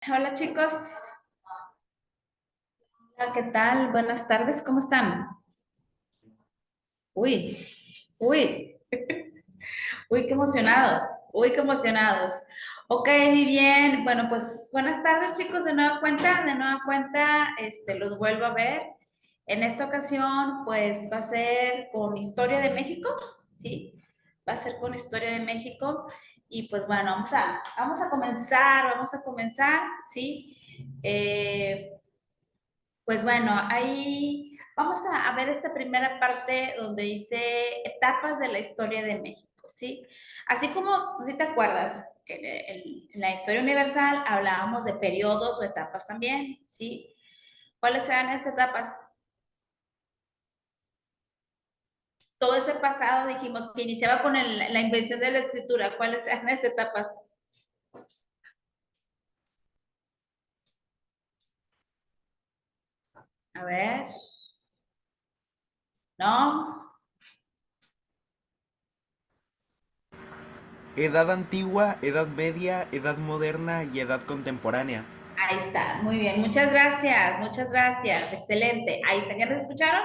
Hola chicos. Hola, ¿qué tal? Buenas tardes, ¿cómo están? Uy, uy, uy, qué emocionados, uy, qué emocionados. Ok, muy bien. Bueno, pues buenas tardes chicos, de nueva cuenta, los vuelvo a ver. En esta ocasión, pues va a ser con Historia de México, ¿sí? Va a ser con Historia de México. Y pues bueno, vamos a comenzar, ¿sí? Eh, Pues bueno, ahí vamos a ver esta primera parte donde dice etapas de la historia de México, ¿sí? Así como, si te acuerdas, que en la historia universal hablábamos de periodos o etapas también, ¿sí? ¿Cuáles eran esas etapas? Todo ese pasado dijimos que iniciaba con la invención de la escritura. ¿Cuáles eran esas etapas? A ver, ¿no? Edad antigua, edad media, edad moderna y edad contemporánea. Ahí está, muy bien, muchas gracias, excelente. Ahí está, ¿ya nos escucharon?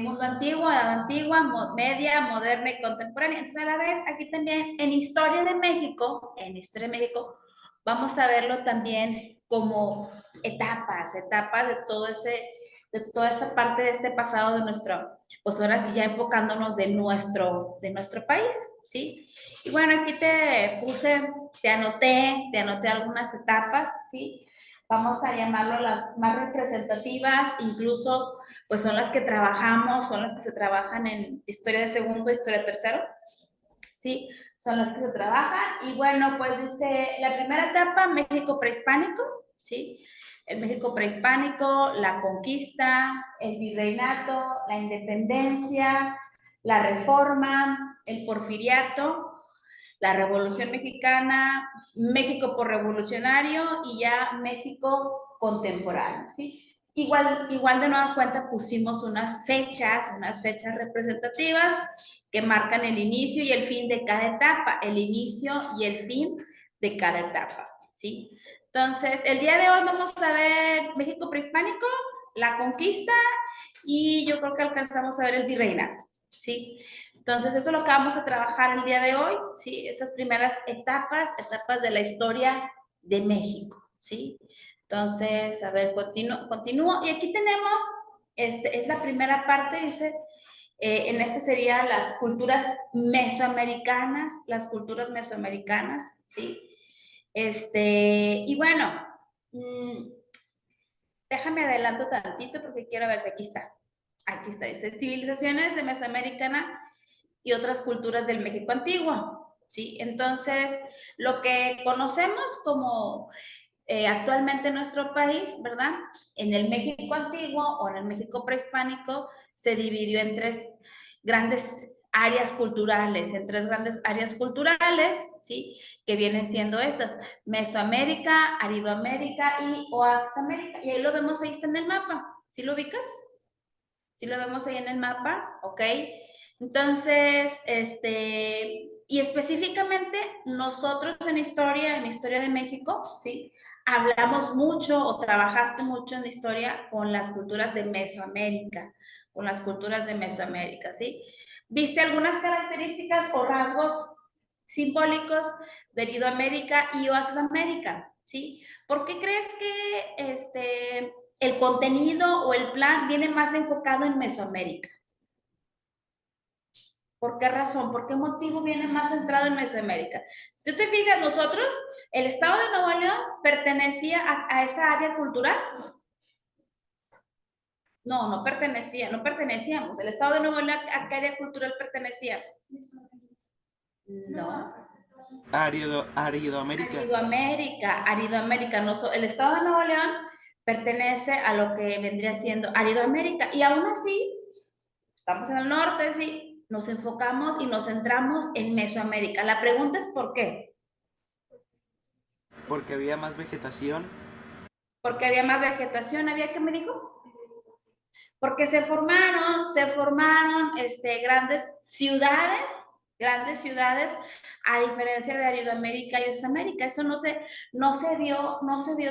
Mundo antiguo, edad antigua, media, moderna y contemporánea. Entonces, a la vez, aquí también en Historia de México, vamos a verlo también como etapas de toda esta parte de este pasado de nuestro, pues ahora sí ya enfocándonos de nuestro país, ¿sí? Y bueno, aquí te anoté algunas etapas, ¿sí? Vamos a llamarlo las más representativas, incluso pues son las que trabajamos, son las que se trabajan en historia de segundo, historia de tercero, ¿sí? Son las que se trabajan. Y bueno, pues dice, la primera etapa, México prehispánico, ¿sí? El México prehispánico, la conquista, el virreinato, la independencia, la reforma, el porfiriato, la Revolución Mexicana, México por revolucionario y ya México contemporáneo, ¿sí? Igual de nueva cuenta pusimos unas fechas representativas que marcan el inicio y el fin de cada etapa, el inicio y el fin de cada etapa, ¿sí? Entonces, el día de hoy vamos a ver México prehispánico, la conquista y yo creo que alcanzamos a ver el virreinato, ¿sí? Entonces, eso es lo que vamos a trabajar el día de hoy, ¿sí? Esas primeras etapas de la historia de México, ¿sí? Entonces, a ver, continúo. Y aquí tenemos, es la primera parte, dice, en este serían las culturas mesoamericanas, ¿sí? Y bueno, mmm, déjame adelanto tantito porque quiero ver si aquí está. Aquí está, dice, civilizaciones de Mesoamérica y otras culturas del México antiguo, ¿sí? Entonces, lo que conocemos como actualmente en nuestro país, ¿verdad? En el México antiguo o en el México prehispánico se dividió en tres grandes áreas culturales, ¿sí? Que vienen siendo estas, Mesoamérica, Aridoamérica y Oasis América. Y ahí lo vemos, ahí está en el mapa. ¿Sí lo ubicas? ¿Sí lo vemos ahí en el mapa? ¿Ok? Entonces, y específicamente nosotros en historia de México, ¿sí? Hablamos mucho o trabajaste mucho en la historia con las culturas de Mesoamérica, ¿sí? ¿Viste algunas características o rasgos simbólicos de Aridoamérica y Oasis América? ¿Sí? ¿Por qué crees que el contenido o el plan viene más enfocado en Mesoamérica? ¿Por qué razón? ¿Por qué motivo viene más centrado en Mesoamérica? Si tú te fijas, nosotros, el estado de Nuevo León pertenecía a esa área cultural. No, no pertenecíamos. El estado de Nuevo León, ¿a qué área cultural pertenecía? No. Aridoamérica. Aridoamérica. El estado de Nuevo León pertenece a lo que vendría siendo Aridoamérica. Y aún así, estamos en el norte, sí, nos enfocamos y nos centramos en Mesoamérica. La pregunta es ¿por qué? Porque había más vegetación. Porque había más vegetación, ¿había qué me dijo? Porque se formaron grandes ciudades, grandes ciudades, a diferencia de Aridoamérica y Oceamérica. Eso no se vio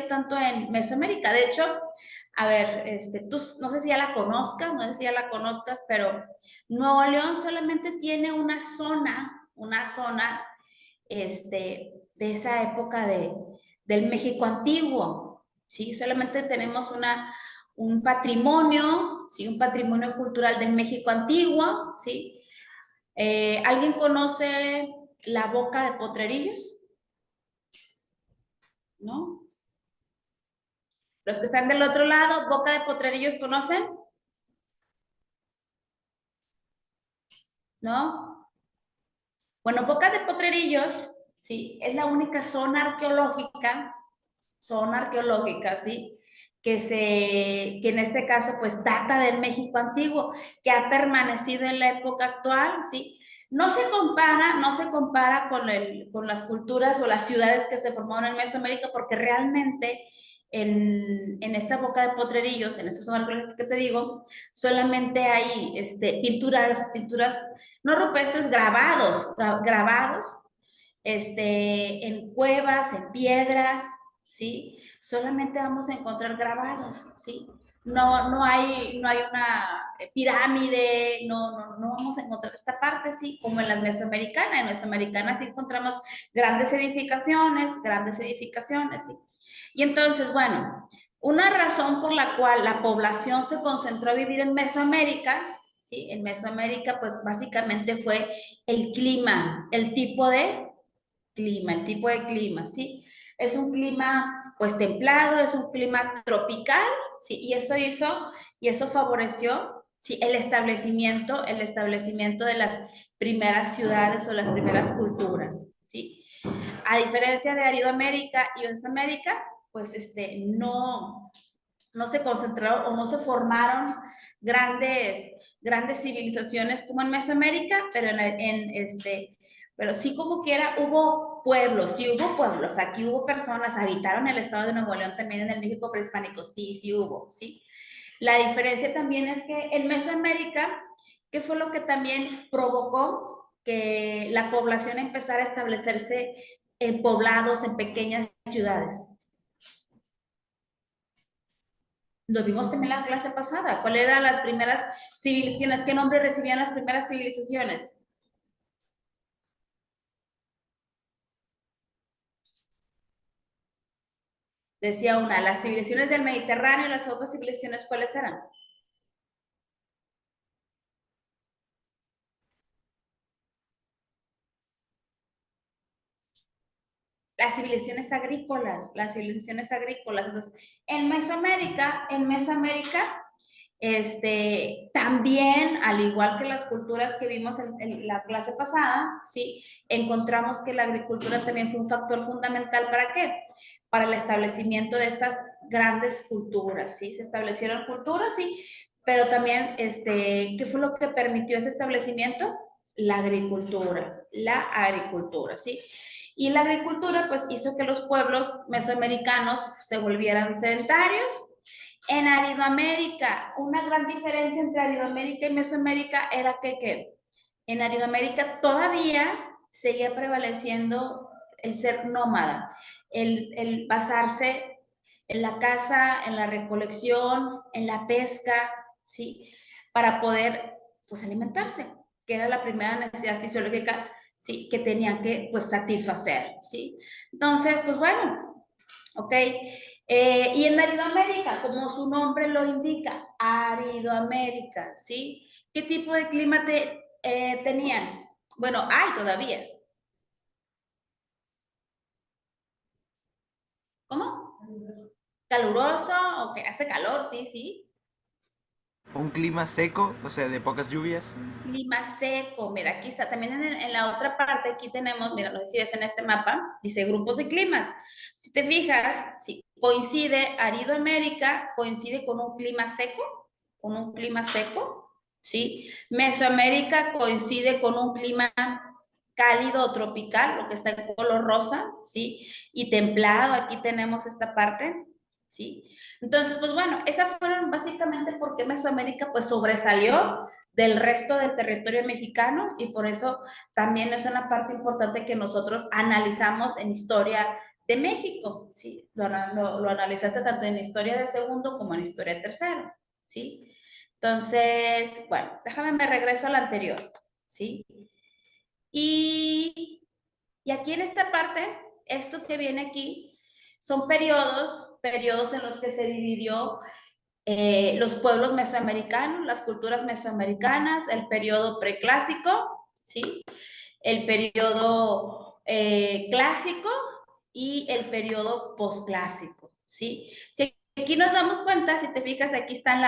tanto en Mesoamérica. De hecho, a ver, tú no sé si ya la conozcas, no sé si ya la conozcas, pero Nuevo León solamente tiene una zona, de esa época del México antiguo, ¿sí? Solamente tenemos un patrimonio, ¿sí? Un patrimonio cultural del México antiguo, ¿sí? ¿Alguien conoce la Boca de Potrerillos? ¿No? Los que están del otro lado, Boca de Potrerillos, ¿conocen? ¿No? Bueno, Boca de Potrerillos, sí, es la única zona arqueológica, ¿sí? Que en este caso, pues, data del México antiguo, que ha permanecido en la época actual, ¿sí? No se compara con las culturas o las ciudades que se formaron en Mesoamérica, porque realmente en esta Boca de Potrerillos, en esa zona arqueológica que te digo, solamente hay pinturas, no rupestres, grabados, en cuevas, en piedras, ¿sí? Solamente vamos a encontrar grabados, ¿sí? No hay una pirámide, no vamos a encontrar esta parte, ¿sí? Como en las mesoamericanas. En mesoamericanas sí encontramos grandes edificaciones, ¿sí? Y entonces, bueno, una razón por la cual la población se concentró a vivir en Mesoamérica, ¿sí? En Mesoamérica, pues básicamente fue el clima, el tipo de clima, ¿sí? Es un clima, pues, templado, es un clima tropical, ¿sí? Y eso favoreció, ¿sí? El establecimiento de las primeras ciudades o las primeras culturas, ¿sí? A diferencia de Aridoamérica y Mesoamérica, pues, no se concentraron o no se formaron grandes civilizaciones como en Mesoamérica, pero sí, como quiera, sí hubo pueblos, aquí hubo personas, habitaron el estado de Nuevo León, también en el México prehispánico, sí, sí hubo, sí. La diferencia también es que en Mesoamérica, ¿qué fue lo que también provocó que la población empezara a establecerse en poblados, en pequeñas ciudades? Lo vimos también en la clase pasada. ¿Cuáles eran las primeras civilizaciones? ¿Qué nombre recibían las primeras civilizaciones? Decía una, las civilizaciones del Mediterráneo y las otras civilizaciones, ¿cuáles eran? Las civilizaciones agrícolas. Entonces, en Mesoamérica, también, al igual que las culturas que vimos en la clase pasada, ¿sí? Encontramos que la agricultura también fue un factor fundamental. ¿Para qué? Para el establecimiento de estas grandes culturas, ¿sí? Se establecieron culturas, sí, pero también, ¿qué fue lo que permitió ese establecimiento? La agricultura, ¿sí? Y la agricultura, pues, hizo que los pueblos mesoamericanos se volvieran sedentarios. En Aridoamérica, una gran diferencia entre Aridoamérica y Mesoamérica era que en Aridoamérica todavía seguía prevaleciendo el ser nómada, el basarse en la caza, en la recolección, en la pesca, ¿sí? Para poder, pues, alimentarse, que era la primera necesidad fisiológica, ¿sí? Que tenían que, pues, satisfacer, ¿sí? Entonces, pues, bueno, ¿ok? Y en Aridoamérica, como su nombre lo indica, Aridoamérica, ¿sí? ¿Qué tipo de clima tenían? Bueno, hay todavía. ¿Cómo? Caluroso, o que hace calor, sí, sí. Un clima seco, o sea, de pocas lluvias. Clima seco, mira, aquí está, también en la otra parte, aquí tenemos, mira, no sé si ves en este mapa, dice grupos de climas. Si te fijas, sí, Aridoamérica coincide con un clima seco, ¿sí? Mesoamérica coincide con un clima cálido o tropical, lo que está en color rosa, ¿sí? Y templado, aquí tenemos esta parte, ¿sí? Entonces, pues bueno, esas fueron básicamente por qué Mesoamérica pues sobresalió del resto del territorio mexicano y por eso también es una parte importante que nosotros analizamos en historia de México, ¿sí? Lo analizaste tanto en historia de segundo como en historia de tercero, ¿sí? Entonces, bueno, déjame me regreso al anterior, ¿sí? Y, y aquí en esta parte, esto que viene aquí, son periodos en los que se dividió los pueblos mesoamericanos, las culturas mesoamericanas, el periodo preclásico, ¿sí? El periodo clásico y el periodo posclásico, ¿sí? Si aquí nos damos cuenta, si te fijas, aquí están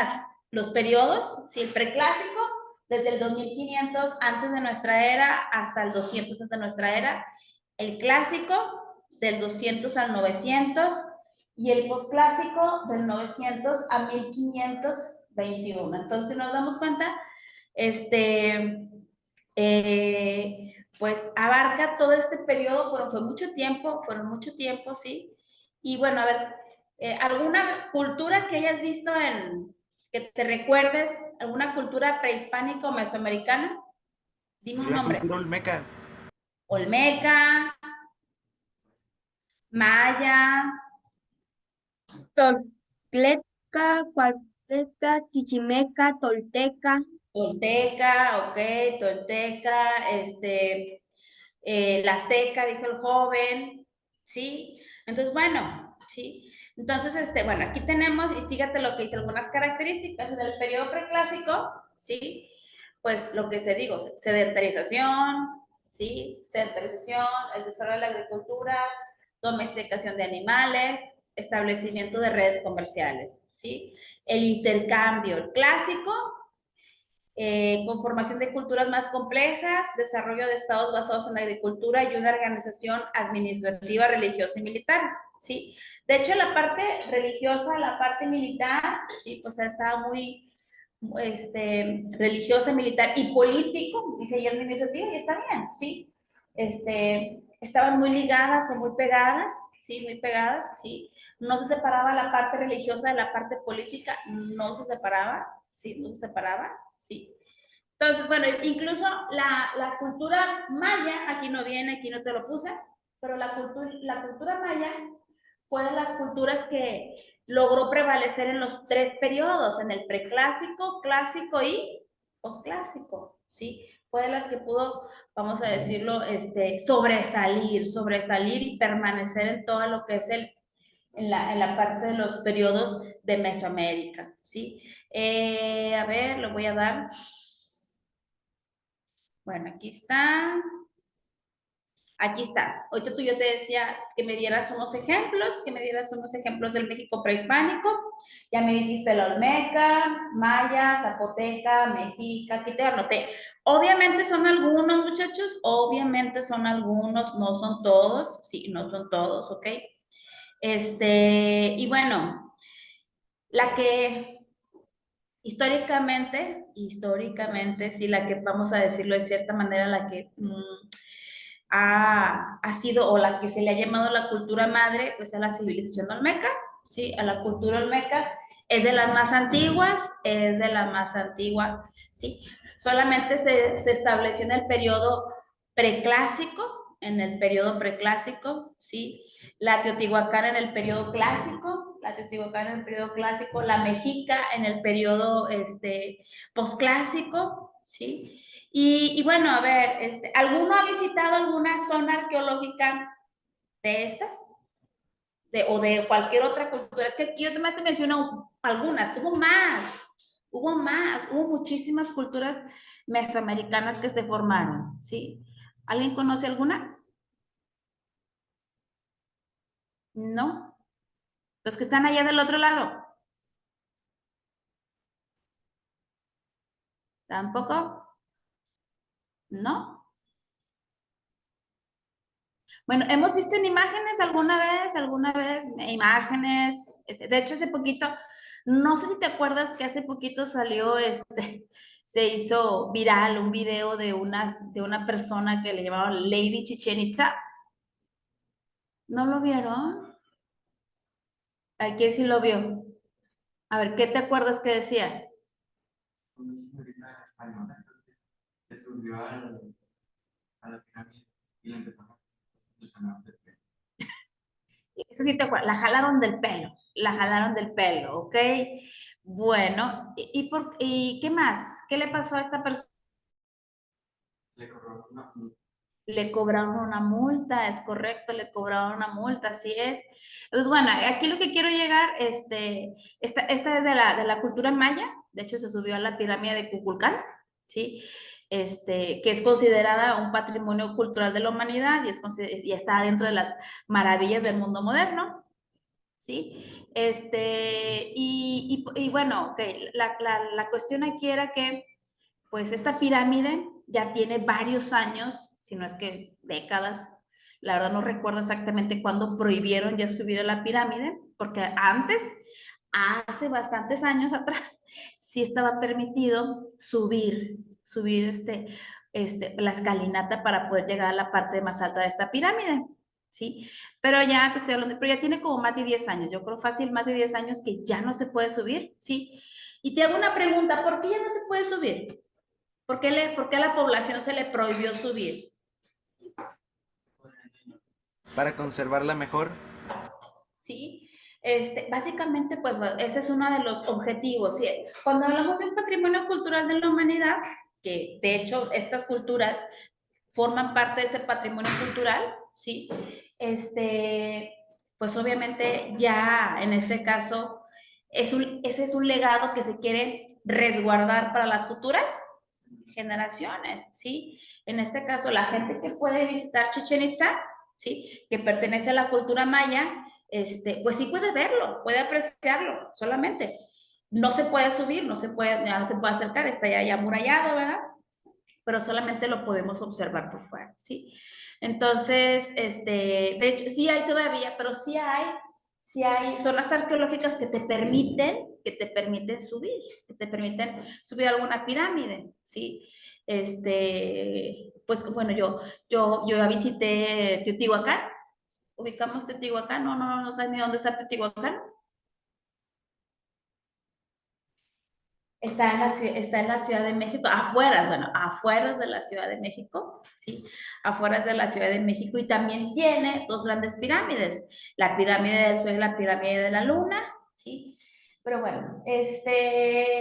los periodos, ¿sí? El preclásico, desde el 2500 antes de nuestra era hasta el 200 antes de nuestra era, el clásico del 200 al 900 y el posclásico del 900 a 1521. Entonces, si nos damos cuenta, pues abarca todo este periodo, fueron mucho tiempo, ¿sí? Y bueno, a ver, ¿alguna cultura que hayas visto que te recuerdes, alguna cultura prehispánica o mesoamericana? Dime un La nombre. cultura olmeca. Olmeca, Maya, Tolteca, Cualteca, Chichimeca, Tolteca. Tolteca, ok, Tolteca, la Azteca, dijo el joven, ¿sí? Entonces, bueno, ¿sí? Entonces, bueno, aquí tenemos, y fíjate lo que dice, algunas características del periodo preclásico, ¿sí? Pues lo que te digo, sedentarización, ¿sí? Sedentarización, el desarrollo de la agricultura, domesticación de animales, establecimiento de redes comerciales, ¿sí? El intercambio, el clásico, conformación de culturas más complejas, desarrollo de estados basados en la agricultura y una organización administrativa, religiosa y militar, ¿sí? De hecho, la parte religiosa, la parte militar, sí, pues estaba muy religiosa, militar y político, dice, y administrativa, y está bien, ¿sí? Estaban muy ligadas o muy pegadas, ¿sí? Muy pegadas, ¿sí? No se separaba la parte religiosa de la parte política, no se separaba, ¿sí? No se separaba, ¿sí? Entonces, bueno, incluso la cultura maya, aquí no viene, aquí no te lo puse, pero la cultura maya fue de las culturas que logró prevalecer en los tres periodos, en el preclásico, clásico y posclásico, ¿sí? Fue de las que pudo, vamos a decirlo, sobresalir y permanecer en todo lo que es en la parte de los periodos de Mesoamérica, ¿sí? A ver, lo voy a dar. Bueno, aquí está. Aquí está. Ahorita yo te decía que me dieras unos ejemplos del México prehispánico. Ya me dijiste la Olmeca, Maya, Zapoteca, Mexica, aquí te anoté. Obviamente son algunos, muchachos, obviamente son algunos, no son todos, sí, no son todos, ¿ok? Y bueno, la que históricamente, sí, la que vamos a decirlo de cierta manera, la que ha sido o la que se le ha llamado la cultura madre, pues a la civilización olmeca, ¿sí? A la cultura olmeca. Es de las más antiguas, es de la más antigua, ¿sí? Solamente se estableció en el periodo preclásico, ¿sí? La Teotihuacana en el periodo clásico, la Mexica en el periodo posclásico, ¿sí? Y bueno, a ver, ¿alguno ha visitado alguna zona arqueológica de estas? O de cualquier otra cultura. Es que aquí yo te menciono algunas, hubo muchísimas culturas mesoamericanas que se formaron, ¿sí? ¿Alguien conoce alguna? No. Los que están allá del otro lado. ¿Tampoco? ¿No? Bueno, hemos visto en imágenes alguna vez, imágenes, de hecho hace poquito, no sé si te acuerdas que hace poquito salió, se hizo viral un video de una persona que le llamaban Lady Chichen Itza. ¿No lo vieron? Aquí sí lo vio. A ver, ¿qué te acuerdas que decía? Una señorita española que subió a la pirámide y le empezó a el canal del pelo. Eso sí te acuerdas, la jalaron del pelo, ¿ok? Bueno, ¿y qué más? ¿Qué le pasó a esta persona? Le corrió una Le cobraron una multa, es correcto, le cobraron una multa, así es. Entonces, bueno, aquí lo que quiero llegar, esta es de la cultura maya, de hecho se subió a la pirámide de Kukulcán, ¿sí? Que es considerada un patrimonio cultural de la humanidad y está dentro de las maravillas del mundo moderno, ¿sí? Y bueno, ok, la cuestión aquí era que pues esta pirámide ya tiene varios años, si no es que décadas. La verdad no recuerdo exactamente cuándo prohibieron ya subir a la pirámide, porque antes, hace bastantes años atrás, sí estaba permitido subir la escalinata para poder llegar a la parte más alta de esta pirámide, ¿sí? Pero ya te estoy hablando, pero ya tiene como más de 10 años, yo creo fácil más de 10 años que ya no se puede subir, ¿sí? Y te hago una pregunta, ¿por qué ya no se puede subir? ¿Por qué a la población se le prohibió subir? Para conservarla mejor. ¿Sí? Básicamente, pues ese es uno de los objetivos. ¿Sí? Cuando hablamos de un patrimonio cultural de la humanidad, que de hecho estas culturas forman parte de ese patrimonio cultural, ¿sí? Pues obviamente ya en este caso ese es un legado que se quiere resguardar para las futuras generaciones, ¿sí? En este caso, la gente que puede visitar Chichen Itza, ¿sí? Que pertenece a la cultura maya, pues sí puede verlo, puede apreciarlo solamente. No se puede subir, ya no se puede acercar, está ya amurallado, ¿verdad? Pero solamente lo podemos observar por fuera, ¿sí? Entonces, de hecho, sí hay todavía, pero sí hay zonas arqueológicas que te permiten subir, que te permiten subir a alguna pirámide, ¿sí? Pues bueno, yo ya visité Teotihuacán, ubicamos Teotihuacán, no sabes ni dónde está Teotihuacán. Está en la Ciudad de México, afuera, bueno, afuera de la Ciudad de México, ¿sí? Afuera de la Ciudad de México y también tiene dos grandes pirámides, la pirámide del Sol y la pirámide de la Luna, ¿sí? Pero bueno,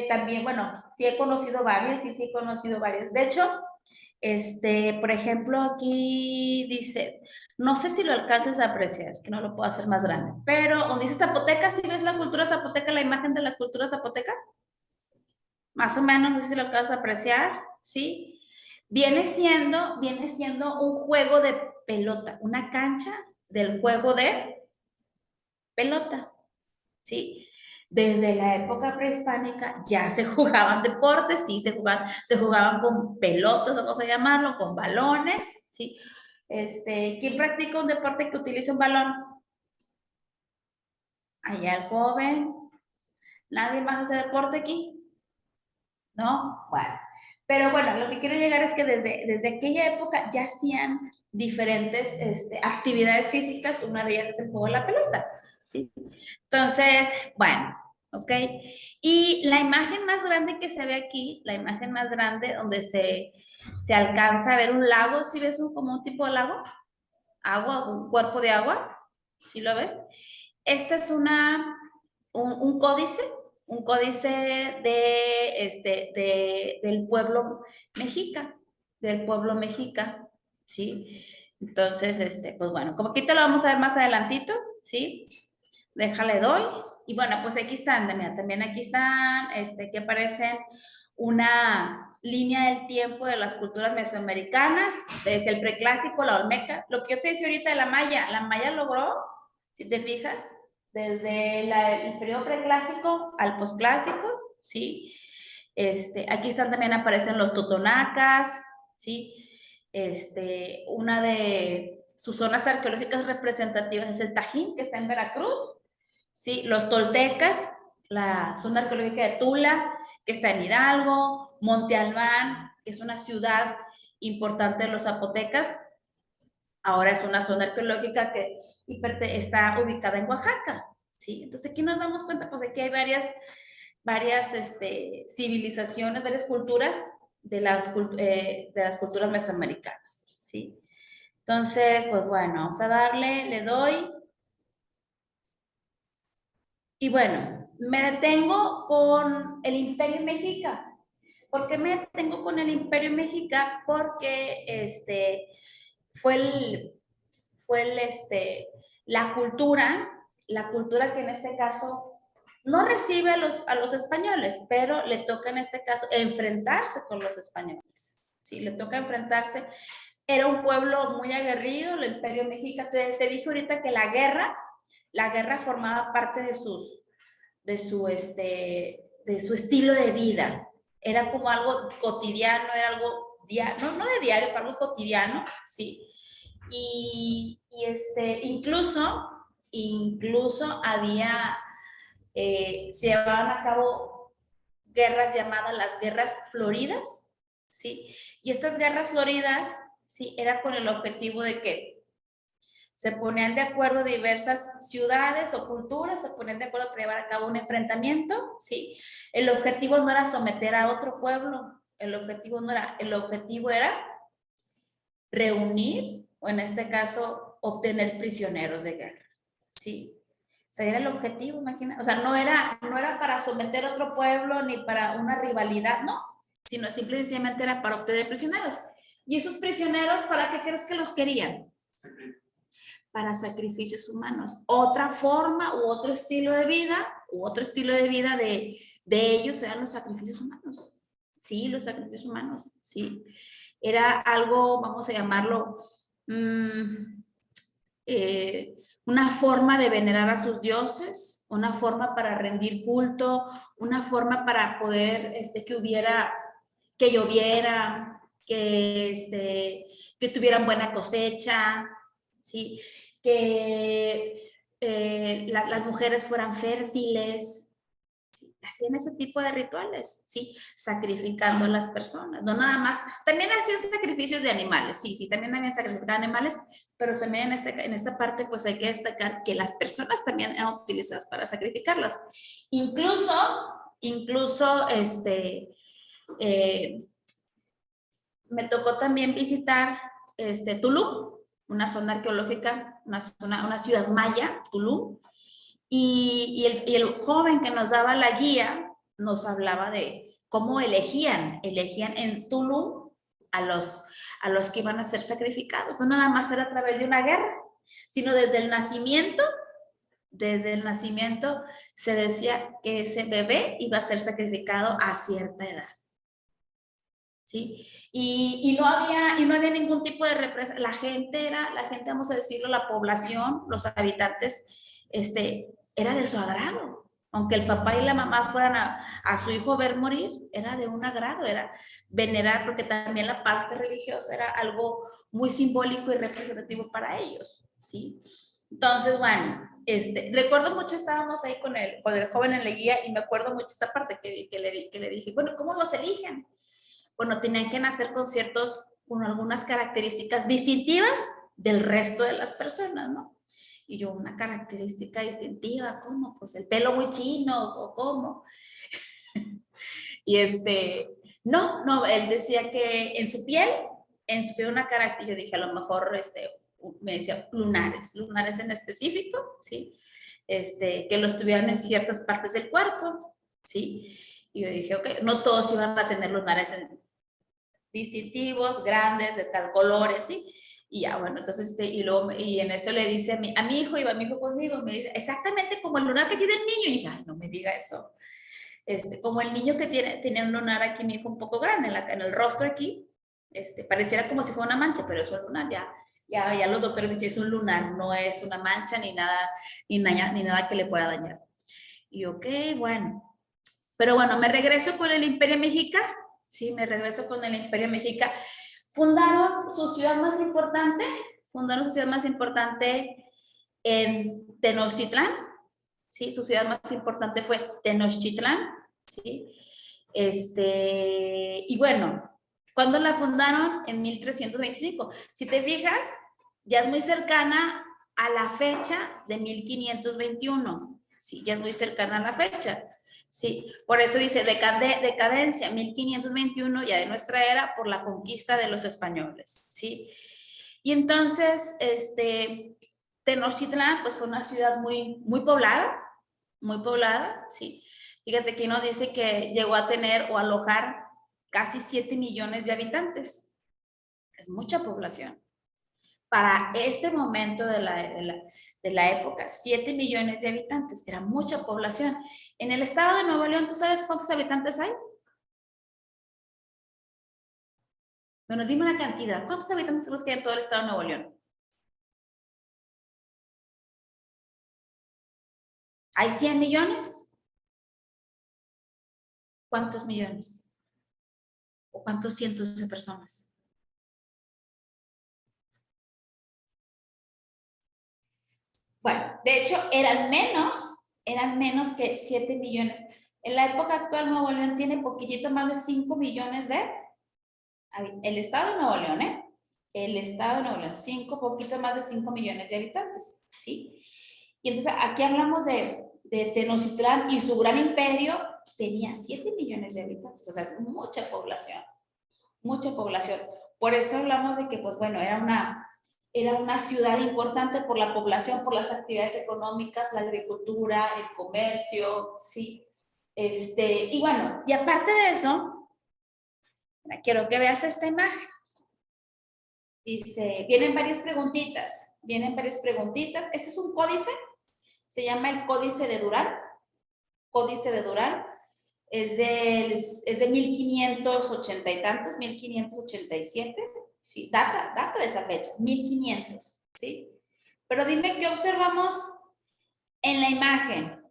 también, bueno, sí he conocido varias, sí he conocido varias. De hecho, por ejemplo, aquí dice, no sé si lo alcances a apreciar, es que no lo puedo hacer más grande, pero donde dice Zapoteca, ¿sí ves la cultura zapoteca, la imagen de la cultura zapoteca? Más o menos, no sé si lo acabas de apreciar, ¿sí? Viene siendo un juego de pelota, una cancha del juego de pelota, ¿sí? Desde la época prehispánica ya se jugaban deportes, sí, se jugaban con pelotas, vamos a llamarlo, con balones, ¿sí? ¿Quién practica un deporte que utiliza un balón? Allá el joven. ¿Nadie más hace deporte aquí? ¿No? Bueno, pero bueno, lo que quiero llegar es que desde aquella época ya hacían diferentes actividades físicas, una de ellas es el juego de la pelota, ¿sí? Entonces, bueno, ¿ok? Y la imagen más grande que se ve aquí, la imagen más grande donde se alcanza a ver un lago, ¿sí ves como un tipo de lago? Agua, un cuerpo de agua, ¿sí lo ves? Esta es un códice, un códice del pueblo mexica, ¿sí? Entonces, pues bueno, como aquí te lo vamos a ver más adelantito, ¿sí? Déjale doy. Y bueno, pues aquí están, mira, también aquí están, que aparecen una línea del tiempo de las culturas mesoamericanas, desde el preclásico, la olmeca. Lo que yo te decía ahorita de la Maya logró, si te fijas, desde el periodo preclásico al posclásico, ¿sí? Aquí están también aparecen los totonacas, ¿sí? Una de sus zonas arqueológicas representativas es el Tajín, que está en Veracruz, ¿sí? Los toltecas, la zona arqueológica de Tula, que está en Hidalgo, Monte Albán, que es una ciudad importante de los zapotecas, ahora es una zona arqueológica que está ubicada en Oaxaca, ¿sí? Entonces aquí nos damos cuenta, pues aquí hay varias civilizaciones, varias culturas de las culturas mesoamericanas, ¿sí? Entonces, pues bueno, vamos a darle, le doy. Y bueno, me detengo con el Imperio Mexica. ¿Por qué me detengo con el Imperio Mexica? Porque fue la cultura que en este caso no recibe a los españoles, pero le toca en este caso enfrentarse con los españoles. Sí, le toca enfrentarse. Era un pueblo muy aguerrido, el Imperio Mexica. Te dije ahorita que la guerra formaba parte de su estilo de vida. Era como algo cotidiano, era algo diario, no de diario, pero algo cotidiano, ¿sí? Y incluso había, se llevaban a cabo guerras llamadas las guerras floridas, ¿sí? Y estas guerras floridas, ¿sí? Era con el objetivo de que se ponían de acuerdo diversas ciudades o culturas, se ponían de acuerdo para llevar a cabo un enfrentamiento, ¿sí? El objetivo no era someter a otro pueblo, el objetivo era reunir, o en este caso, obtener prisioneros de guerra, ¿sí? O sea, era el objetivo, imagina, o sea, no era para someter a otro pueblo ni para una rivalidad, no, sino simple y sencillamente era para obtener prisioneros. ¿Y esos prisioneros para qué crees que los querían? Para sacrificios humanos. Otra forma u otro estilo de vida, de ellos eran los sacrificios humanos. Sí, los sacrificios humanos, sí. Era algo, vamos a llamarlo, una forma de venerar a sus dioses, una forma para rendir culto, una forma para poder, que lloviera, que tuvieran buena cosecha, ¿sí? Que las mujeres fueran fértiles, ¿sí? Hacían ese tipo de rituales, ¿sí? Sacrificando a las personas, no nada más, también hacían sacrificios de animales, sí, también habían sacrificado animales, pero también en esta parte pues hay que destacar que las personas también eran utilizadas para sacrificarlas. Incluso me tocó también visitar Tulum, una zona arqueológica, una ciudad maya, Tulum, y el joven que nos daba la guía nos hablaba de cómo elegían en Tulum a los que iban a ser sacrificados. No nada más era a través de una guerra, sino desde el nacimiento se decía que ese bebé iba a ser sacrificado a cierta edad. ¿Sí? Y no había ningún tipo de represión. La gente, vamos a decirlo, la población, los habitantes, era de su agrado. Aunque el papá y la mamá fueran a su hijo ver morir, era de un agrado, era venerar, porque también la parte religiosa era algo muy simbólico y representativo para ellos, ¿sí? Entonces, bueno, recuerdo mucho, estábamos ahí con el joven en la guía, y me acuerdo mucho esta parte que le dije, bueno, ¿cómo los eligen? Bueno, tenían que nacer con algunas características distintivas del resto de las personas, ¿no? Y yo, una característica distintiva, ¿cómo? Pues el pelo muy chino, ¿o cómo? Y no, él decía que en su piel una característica, yo dije, a lo mejor, me decía lunares en específico, ¿sí? Que los tuvieran en ciertas partes del cuerpo, ¿sí? Y yo dije, ok, no todos iban a tener lunares distintivos, grandes, de tal colores, ¿sí? Y ya, bueno, entonces, y en eso le dice a mi hijo, iba mi hijo conmigo, me dice, exactamente como el lunar que tiene el niño. Y dije, ay, no me diga eso. Como el niño que tiene un lunar aquí, mi hijo, un poco grande, en el rostro aquí, pareciera como si fuera una mancha, pero eso es lunar, ya los doctores me dicen, es un lunar, no es una mancha ni nada que le pueda dañar. Y ok, bueno. Pero bueno, me regreso con el Imperio Mexica. Sí, me regreso con el Imperio Mexica. Fundaron su ciudad más importante en Tenochtitlán. Sí, su ciudad más importante fue Tenochtitlán. Sí. Y bueno, ¿cuándo la fundaron? En 1325. Si te fijas, ya es muy cercana a la fecha de 1521. sí, ya es muy cercana a la fecha. Sí, por eso dice decadencia 1521 ya de nuestra era por la conquista de los españoles, ¿sí? Y entonces, Tenochtitlán, pues fue una ciudad muy poblada, ¿sí? Fíjate que nos dice que llegó a tener o alojar casi 7 millones de habitantes. Es mucha población. Para este momento de la época, 7 millones de habitantes, era mucha población. En el estado de Nuevo León, ¿tú sabes cuántos habitantes hay? Bueno, dime una cantidad. ¿Cuántos habitantes son los que hay en todo el estado de Nuevo León? ¿Hay 100 millones? ¿Cuántos millones? ¿O cuántos cientos de personas? Bueno, de hecho, eran menos que 7 millones. En la época actual, Nuevo León tiene poquitito más de 5 millones de... El estado de Nuevo León, ¿eh? El estado de Nuevo León, poquito más de 5 millones de habitantes, ¿sí? Y entonces aquí hablamos de Tenochtitlán y su gran imperio tenía 7 millones de habitantes, o sea, es mucha población. Por eso hablamos de que, pues bueno, era una ciudad importante por la población, por las actividades económicas, la agricultura, el comercio, ¿sí? Y bueno, y aparte de eso, quiero que veas esta imagen. Dice, vienen varias preguntitas. Este es un códice, se llama el Códice de Durán. Es de 1580 y tantos, 1587. Sí, data de esa fecha, 1500, ¿sí? Pero dime qué observamos en la imagen.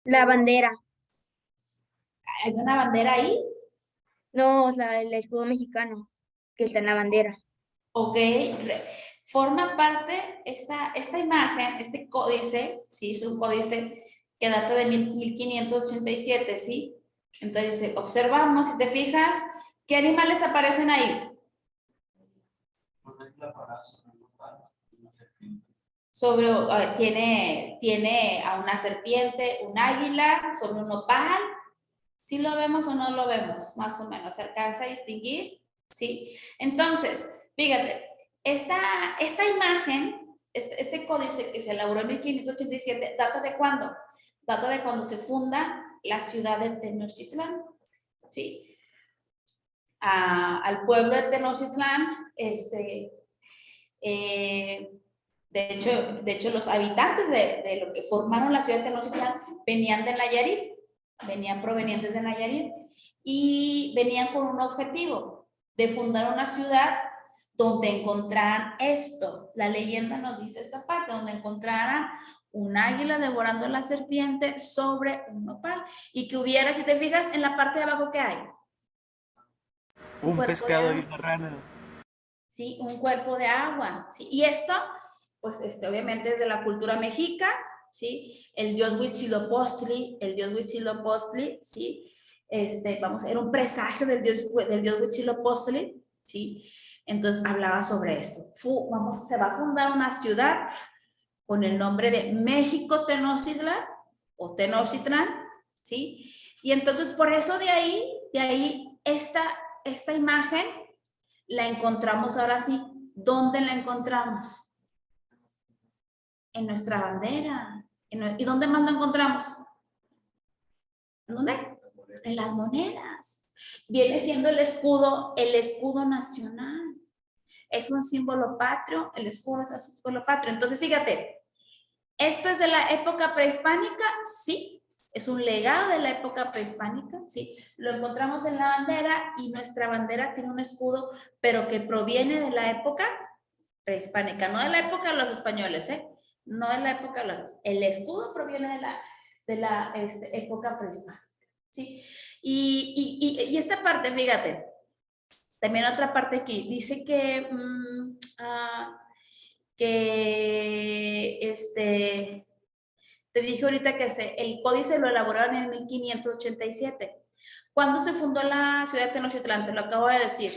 La bandera. ¿Hay una bandera ahí? No, o sea, el escudo mexicano que está en la bandera. Ok, forma parte esta imagen, este códice, sí, es un códice que data de 1587, ¿sí? Entonces, observamos, si te fijas, ¿qué animales aparecen ahí? Tiene a una serpiente, un águila, sobre un nopal. ¿Sí lo vemos o no lo vemos? Más o menos, ¿se alcanza a distinguir? ¿Sí? Entonces, fíjate, esta imagen, este códice que se elaboró en 1587, ¿data de cuándo? Data de cuando se funda la ciudad de Tenochtitlán, ¿sí? Al pueblo de Tenochtitlán, de hecho, los habitantes de lo que formaron la ciudad de Tenochtitlán venían de Nayarit, venían provenientes de Nayarit y venían con un objetivo de fundar una ciudad donde encontraran esto. La leyenda nos dice esta parte, donde encontraran un águila devorando a la serpiente sobre un nopal y que hubiera, si te fijas, en la parte de abajo, ¿qué hay? Un cuerpo pescado de y una rana. Sí, un cuerpo de agua, ¿sí? Y esto, pues, obviamente es de la cultura mexica, ¿sí? El dios Huitzilopochtli, ¿sí? Era un presagio del dios Huitzilopochtli, ¿sí? Entonces hablaba sobre esto. Se va a fundar una ciudad con el nombre de México Tenochtitlán o Tenochtitlán, ¿sí? Y entonces por eso de ahí esta imagen la encontramos ahora sí. ¿Dónde la encontramos? En nuestra bandera. ¿Y dónde más la encontramos? ¿En dónde? En las monedas. Viene siendo el escudo nacional. Es un símbolo patrio, el escudo es un símbolo patrio. Entonces, fíjate, ¿esto es de la época prehispánica? Sí. Es un legado de la época prehispánica, ¿sí? Lo encontramos en la bandera y nuestra bandera tiene un escudo, pero que proviene de la época prehispánica, no de la época de los españoles, ¿eh? No de la época de los... El escudo proviene de la época prehispánica, ¿sí? Y esta parte, fíjate, también otra parte aquí, dice que te dije ahorita que el códice lo elaboraron en 1587. ¿Cuándo se fundó la ciudad de Tenochtitlán? Te lo acabo de decir.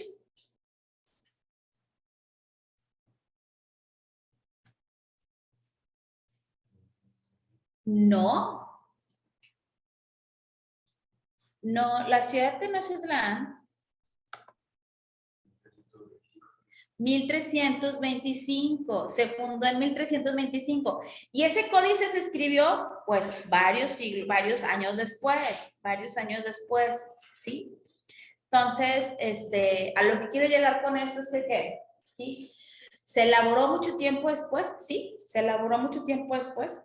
No. No, la ciudad de Tenochtitlán, 1325, se fundó en 1325. Y ese códice se escribió, pues, varios años después, ¿sí? Entonces, a lo que quiero llegar con esto es que, ¿sí? Se elaboró mucho tiempo después, ¿sí? Se elaboró mucho tiempo después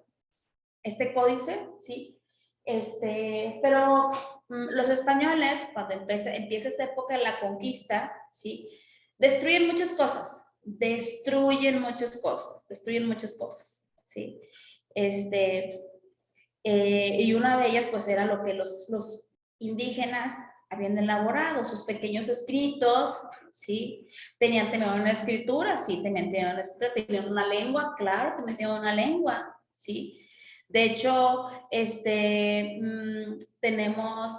este códice, ¿sí? Pero los españoles, cuando empieza esta época de la conquista, ¿sí? Destruyen muchas cosas, ¿sí? Y una de ellas, pues, era lo que los indígenas habían elaborado, sus pequeños escritos, ¿sí? Tenían también una escritura, sí, tenían una lengua, claro, también tenían una lengua, ¿sí? De hecho, tenemos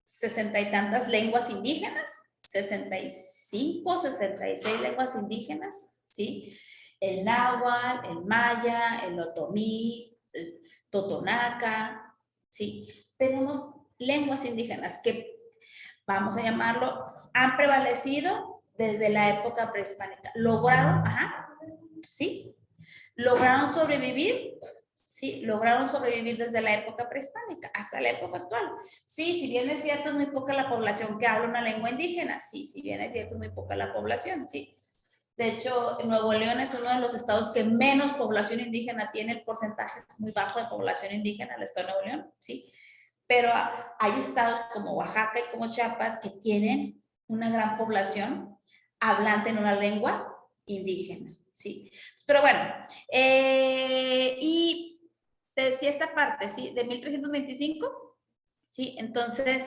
60 y tantas lenguas indígenas, 65, 66 lenguas indígenas, ¿sí? El náhuatl, el maya, el otomí, el totonaca, ¿sí? Tenemos lenguas indígenas que, vamos a llamarlo, han prevalecido desde la época prehispánica. ¿Sí? Lograron sobrevivir, ¿sí? Lograron sobrevivir desde la época prehispánica hasta la época actual. Sí, si bien es cierto, es muy poca la población que habla una lengua indígena. Sí, si bien es cierto, es muy poca la población, sí. De hecho, Nuevo León es uno de los estados que menos población indígena tiene, el porcentaje es muy bajo de población indígena, el estado de Nuevo León, ¿sí? Pero hay estados como Oaxaca y como Chiapas que tienen una gran población hablante en una lengua indígena, ¿sí? Pero bueno, y te decía esta parte, ¿sí? De 1325, ¿sí? Entonces,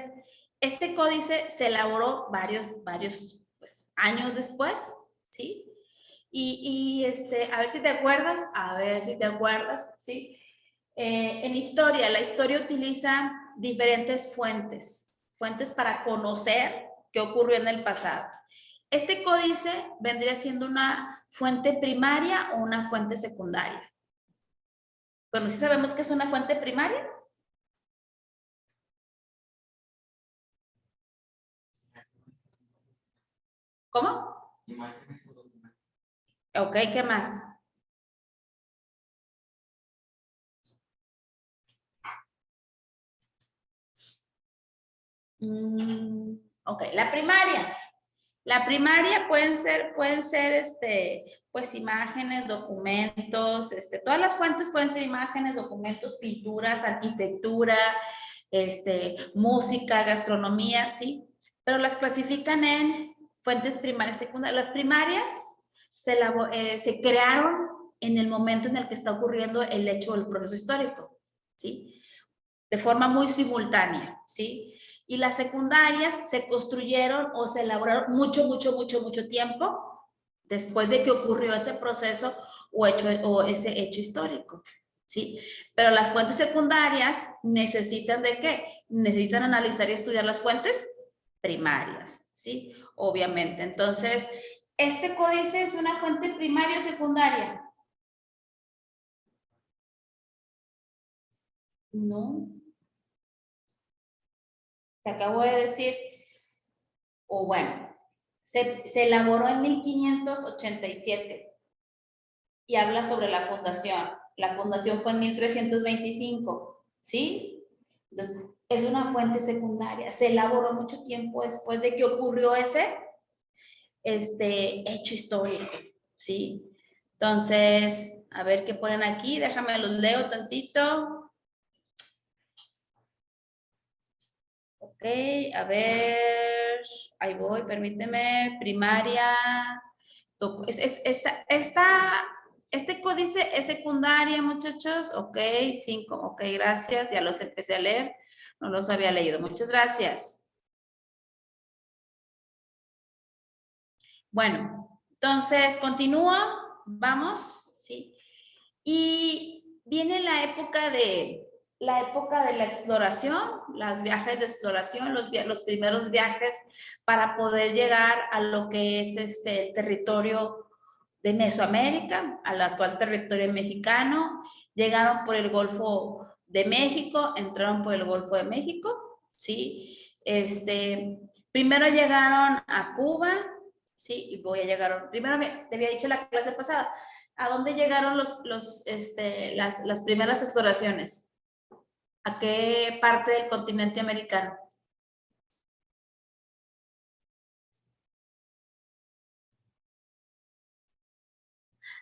este códice se elaboró varios pues, años después, ¿sí? A ver si te acuerdas, ¿sí? En historia, la historia utiliza diferentes fuentes para conocer qué ocurrió en el pasado. Este códice vendría siendo una fuente primaria o una fuente secundaria. Bueno, ¿sí sabemos qué es una fuente primaria? ¿Cómo? Imágenes o documentos. Ok, ¿qué más? Ok, la primaria. La primaria pueden ser pues imágenes, documentos, todas las fuentes pueden ser imágenes, documentos, pinturas, arquitectura, música, gastronomía, ¿sí? Pero las clasifican en fuentes primarias y secundarias. Las primarias se crearon en el momento en el que está ocurriendo el hecho del proceso histórico, ¿sí? De forma muy simultánea, ¿sí? Y las secundarias se construyeron o se elaboraron mucho tiempo después de que ocurrió ese proceso o ese hecho histórico, ¿sí? Pero las fuentes secundarias necesitan ¿de qué? Necesitan analizar y estudiar las fuentes primarias, ¿sí? Obviamente. Entonces, ¿este códice es una fuente primaria o secundaria? No. Te acabo de decir, o bueno, se elaboró en 1587 y habla sobre la fundación. La fundación fue en 1325, ¿sí? Entonces, es una fuente secundaria. Se elaboró mucho tiempo después de que ocurrió ese hecho histórico, ¿sí? Entonces, a ver qué ponen aquí. Déjame los leo tantito. Ok, a ver, ahí voy, permíteme, primaria, este códice es secundaria, muchachos, ok, 5, ok, gracias, ya los empecé a leer, no los había leído, muchas gracias. Bueno, entonces, continúo, vamos, ¿sí? Y viene la época de la exploración, los viajes de exploración, los primeros viajes para poder llegar a lo que es el territorio de Mesoamérica, al actual territorio mexicano. Llegaron por el Golfo de México, entraron por el Golfo de México, ¿sí? Primero llegaron a Cuba, ¿sí? Y primero te había dicho la clase pasada, ¿a dónde llegaron las primeras exploraciones? ¿A qué parte del continente americano?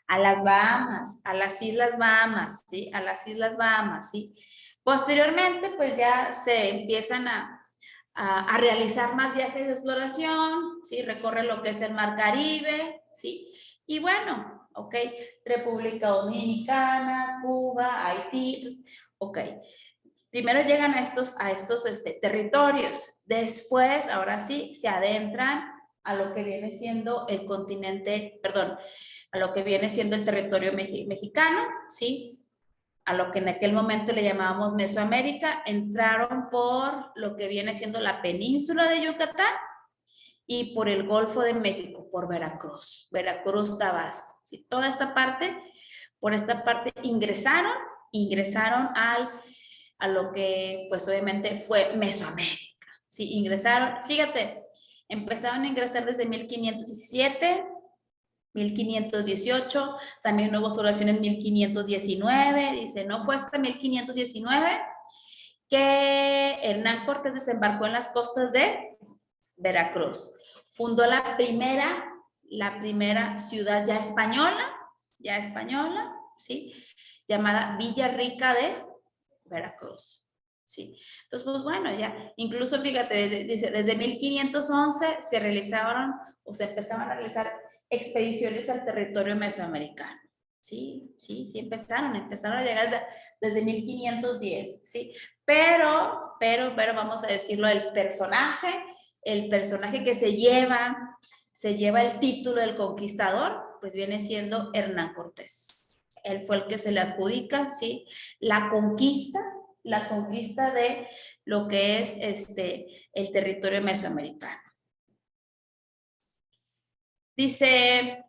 A las Bahamas, a las Islas Bahamas, ¿sí? A las Islas Bahamas, ¿sí? Posteriormente, pues ya se empiezan a realizar más viajes de exploración, ¿sí? Recorre lo que es el Mar Caribe, ¿sí? Y bueno, ok, República Dominicana, Cuba, Haití, entonces, ok. Primero llegan a estos territorios, después, ahora sí, se adentran a lo que viene siendo el continente, perdón, a lo que viene siendo el territorio mexicano, ¿sí? A lo que en aquel momento le llamábamos Mesoamérica, entraron por lo que viene siendo la península de Yucatán y por el Golfo de México, por Veracruz, Tabasco, ¿sí? Toda esta parte, por esta parte ingresaron a lo que pues obviamente fue Mesoamérica, ¿sí? Ingresaron, fíjate, empezaron a ingresar desde 1517, 1518, también hubo exploración en 1519, dice, no fue hasta 1519 que Hernán Cortés desembarcó en las costas de Veracruz. Fundó la primera ciudad ya española, ¿sí? Llamada Villa Rica de Veracruz, ¿sí? Entonces, pues bueno, ya, incluso fíjate, desde 1511 se realizaron o se empezaban a realizar expediciones al territorio mesoamericano, ¿sí? Sí, empezaron a llegar desde 1510, ¿sí? Pero vamos a decirlo, el personaje que se lleva el título del conquistador, pues viene siendo Hernán Cortés. Él fue el que se le adjudica, ¿sí? La conquista de lo que es el territorio mesoamericano. Dice,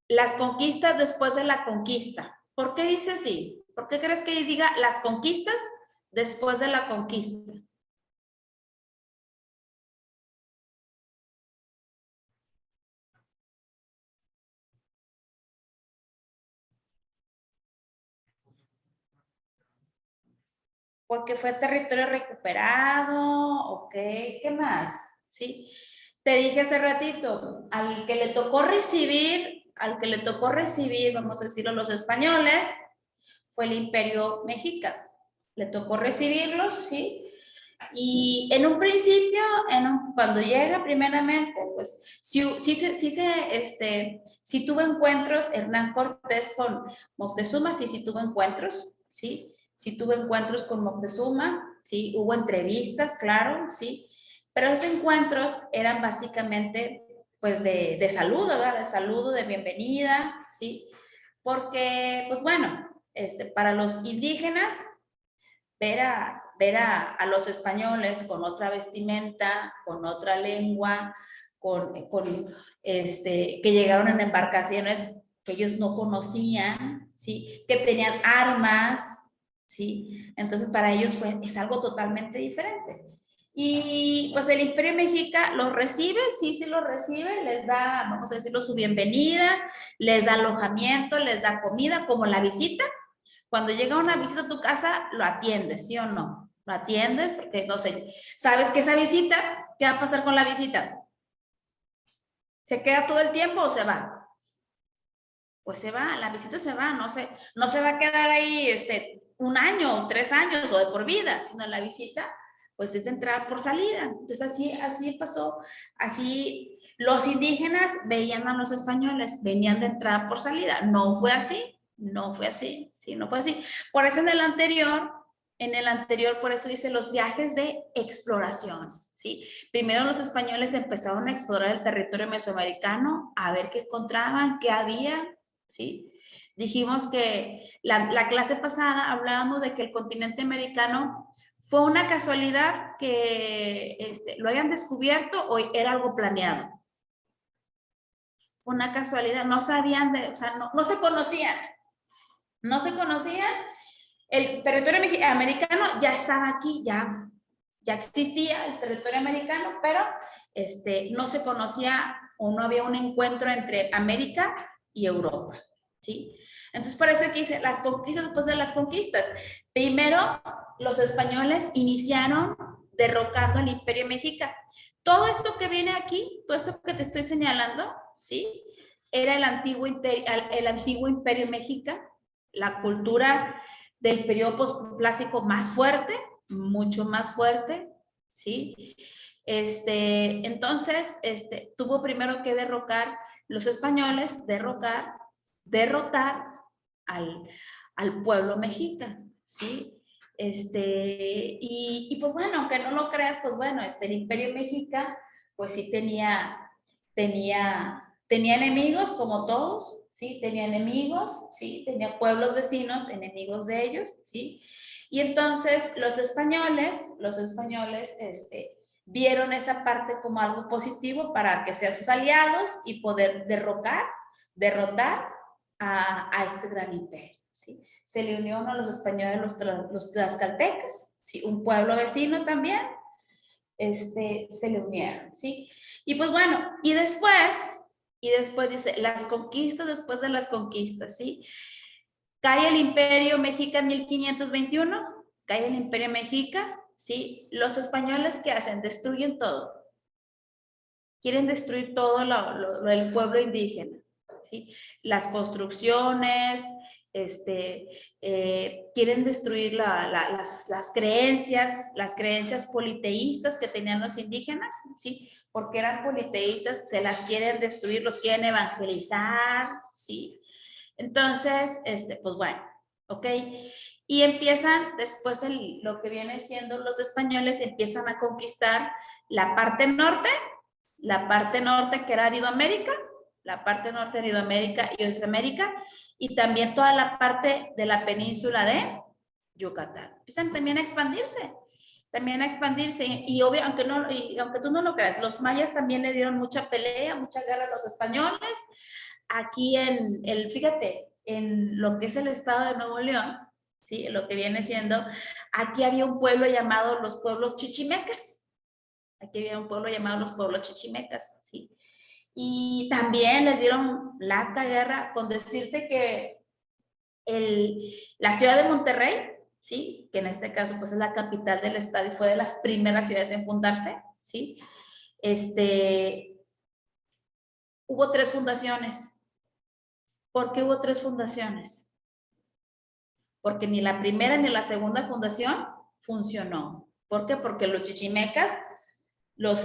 las conquistas después de la conquista. ¿Por qué dice así? ¿Por qué crees que diga las conquistas después de la conquista? Porque fue territorio recuperado, ok, ¿qué más? ¿Sí? Te dije hace ratito, al que le tocó recibir, vamos a decirlo, los españoles, fue el Imperio Mexica. Le tocó recibirlos, ¿sí? Y en un principio, cuando llega primeramente, pues sí tuvo encuentros Hernán Cortés con Moctezuma, sí tuvo encuentros, ¿sí? Sí tuvo encuentros con Moctezuma, sí, hubo entrevistas, claro, sí, pero esos encuentros eran básicamente, pues, de saludo, ¿verdad? De saludo, de bienvenida, sí, porque, pues bueno, para los indígenas, ver a los españoles con otra vestimenta, con otra lengua, que llegaron en embarcaciones que ellos no conocían, ¿sí? Que tenían armas, ¿sí? Entonces para ellos es algo totalmente diferente. Y pues el Imperio Mexica los recibe, sí los recibe, les da, vamos a decirlo, su bienvenida, les da alojamiento, les da comida, como la visita. Cuando llega una visita a tu casa, lo atiendes, ¿sí o no? Lo atiendes porque, no sé, sabes que esa visita, ¿qué va a pasar con la visita? ¿Se queda todo el tiempo o se va? Pues se va, la visita se va, no se va a quedar ahí 1 año, 3 años o de por vida, sino la visita, pues es de entrada por salida. Entonces así pasó, así los indígenas veían a los españoles, venían de entrada por salida. No fue así. Sí, no fue así. Por eso en el anterior, por eso dice los viajes de exploración, ¿sí? Primero los españoles empezaron a explorar el territorio mesoamericano, a ver qué encontraban, qué había, ¿sí? Dijimos que la clase pasada hablábamos de que el continente americano fue una casualidad que lo hayan descubierto o era algo planeado. Fue una casualidad, no sabían, o sea, no se conocían. No se conocían El territorio americano ya estaba aquí, ya existía el territorio americano, pero no se conocía o no había un encuentro entre América y Europa, ¿sí? Entonces, por eso aquí dice, las conquistas después de las conquistas. Primero, los españoles iniciaron derrocando al Imperio Mexica. Todo esto que viene aquí, todo esto que te estoy señalando, ¿sí? Era el antiguo Imperio Mexica, la cultura del periodo posclásico más fuerte, mucho más fuerte, ¿sí? Entonces, tuvo primero que derrocar los españoles, derrotar al pueblo mexica, ¿sí? Y pues bueno, aunque no lo creas, pues bueno, el Imperio Mexica, pues sí tenía enemigos como todos, ¿sí? Tenía enemigos, ¿sí? Tenía pueblos vecinos, enemigos de ellos, ¿sí? Y entonces los españoles, vieron esa parte como algo positivo para que sean sus aliados y poder derrotar a este gran imperio, ¿sí? Se le unieron a los españoles los tlaxcaltecas, ¿sí? Un pueblo vecino también, se le unieron, ¿sí? Y pues bueno, y después dice, las conquistas después de las conquistas, ¿sí? Cae el Imperio Mexica en 1521, cae el Imperio Mexica, ¿sí? Los españoles, ¿qué hacen? Destruyen todo. Quieren destruir todo el pueblo indígena, ¿sí? Las construcciones, quieren destruir las creencias politeístas que tenían los indígenas, ¿sí? Porque eran politeístas, se las quieren destruir, los quieren evangelizar, ¿sí? Entonces, pues bueno, ¿ok? Y empiezan después lo que viene siendo los españoles, empiezan a conquistar la parte norte que era Aridoamérica, la parte norte de Aridoamérica y Oceamérica, y también toda la parte de la península de Yucatán. Empiezan también a expandirse, y obvio, aunque tú no lo creas, los mayas también le dieron mucha pelea, mucha guerra a los españoles. Aquí fíjate, en lo que es el estado de Nuevo León, ¿sí? Lo que viene siendo, aquí había un pueblo llamado los pueblos chichimecas. Aquí había un pueblo llamado los pueblos chichimecas, ¿sí? Y también les dieron lata guerra con decirte que la ciudad de Monterrey, ¿sí? Que en este caso pues es la capital del estado y fue de las primeras ciudades en fundarse, ¿sí? Hubo 3 fundaciones. ¿Por qué hubo 3 fundaciones? Porque ni la primera ni la segunda fundación funcionó. ¿Por qué? Porque los chichimecas los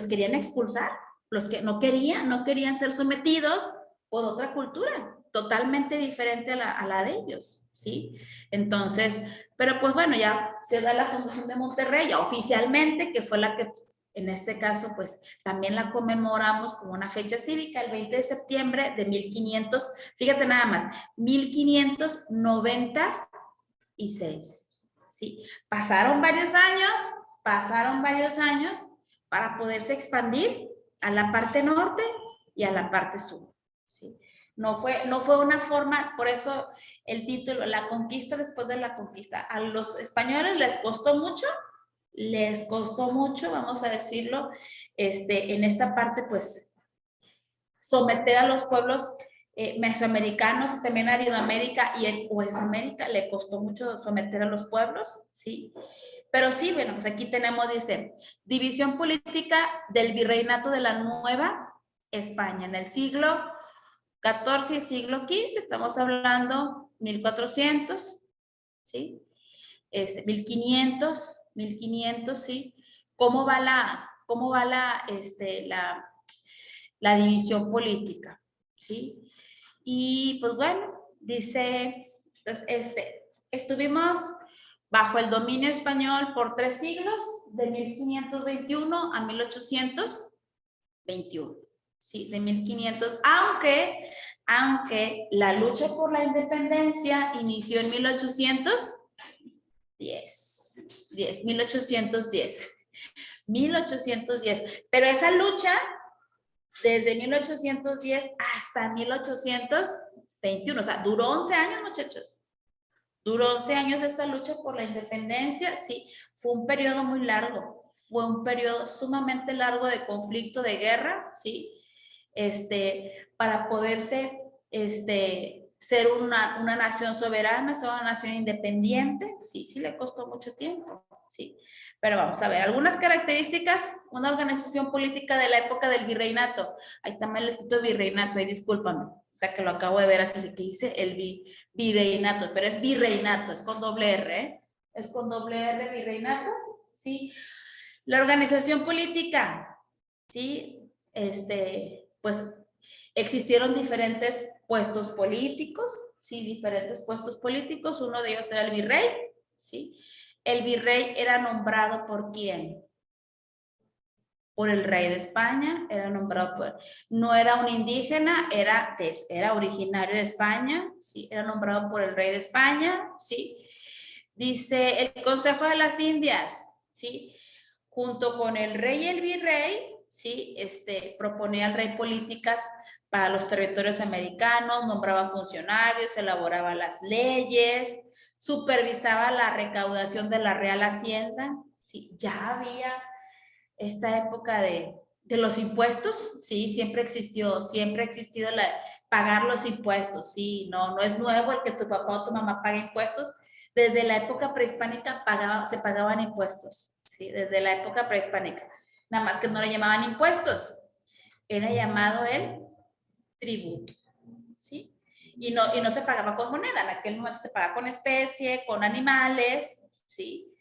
querían expulsar, los que no querían ser sometidos por otra cultura totalmente diferente a la de ellos, ¿sí? Entonces, pero pues bueno, ya se da la fundación de Monterrey, ya oficialmente, que fue la que en este caso, pues también la conmemoramos como una fecha cívica, el 20 de septiembre de 1500, fíjate nada más, 1596, ¿sí? Pasaron varios años para poderse expandir a la parte norte y a la parte sur, ¿sí? No fue una forma, por eso el título, la conquista después de la conquista. A los españoles les costó mucho, vamos a decirlo, en esta parte, pues, someter a los pueblos mesoamericanos, también a Aridoamérica y en Oesamérica, le costó mucho someter a los pueblos, ¿sí? Pero sí, bueno, pues aquí tenemos, dice, división política del virreinato de la Nueva España en el siglo XIV y siglo XV, estamos hablando 1400, ¿sí? 1500, ¿sí? ¿Cómo va la división política? ¿Sí? Y pues bueno, dice, entonces, estuvimos bajo el dominio español por 3 siglos, de 1521 a 1821, ¿sí? De 1500, aunque la lucha por la independencia inició en 1810, pero esa lucha desde 1810 hasta 1821, o sea, duró 11 años, muchachos. Duró 11 años esta lucha por la independencia, sí, fue un periodo muy largo, fue un periodo sumamente largo de conflicto, de guerra, sí, para poderse, ser una nación soberana, ser una nación independiente, sí, sí le costó mucho tiempo, sí. Pero vamos a ver, algunas características, una organización política de la época del virreinato. Ahí también el escrito virreinato, ahí discúlpame, hasta que lo acabo de ver, así que dice el virreinato, pero es virreinato, es con doble R, ¿eh? Es con doble R, virreinato, ¿sí? La organización política, ¿sí? Pues existieron diferentes puestos políticos, ¿sí? Diferentes puestos políticos, uno de ellos era el virrey, ¿sí? El virrey era nombrado ¿por quién? Por el rey de España, era nombrado por, no era un indígena, era originario de España, ¿sí? Era nombrado por el rey de España, ¿sí? Dice el Consejo de las Indias, ¿sí? Junto con el rey y el virrey, ¿sí? Proponía al rey políticas para los territorios americanos, nombraba funcionarios, elaboraba las leyes, supervisaba la recaudación de la Real Hacienda, ¿sí? Ya había esta época de los impuestos, sí, siempre existió, siempre ha existido pagar los impuestos, sí, no es nuevo el que tu papá o tu mamá pague impuestos. Desde la época prehispánica se pagaban impuestos, sí, desde la época prehispánica. Nada más que no le llamaban impuestos, era llamado el tributo, ¿sí? Y no se pagaba con moneda, en aquel momento se pagaba con especie, con animales, ¿sí?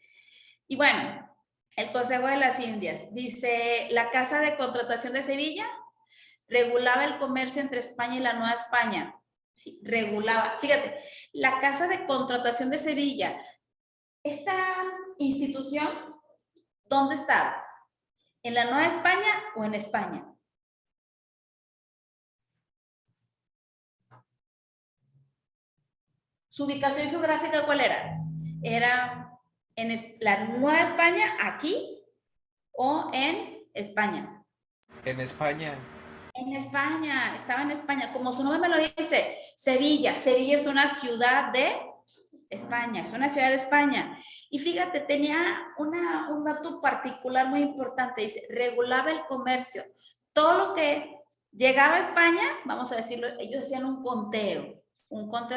Y bueno, el Consejo de las Indias dice, la Casa de Contratación de Sevilla regulaba el comercio entre España y la Nueva España. Sí, regulaba. Fíjate, la Casa de Contratación de Sevilla, esta institución, ¿dónde estaba? ¿En la Nueva España o en España? ¿Su ubicación geográfica cuál era? ¿Era en la Nueva España, aquí, o en España? En España. En España, estaba en España. Como su nombre me lo dice, Sevilla. Sevilla es una ciudad de España, es una ciudad de España. Y fíjate, tenía un dato particular muy importante. Dice, regulaba el comercio. Todo lo que llegaba a España, vamos a decirlo, ellos hacían un conteo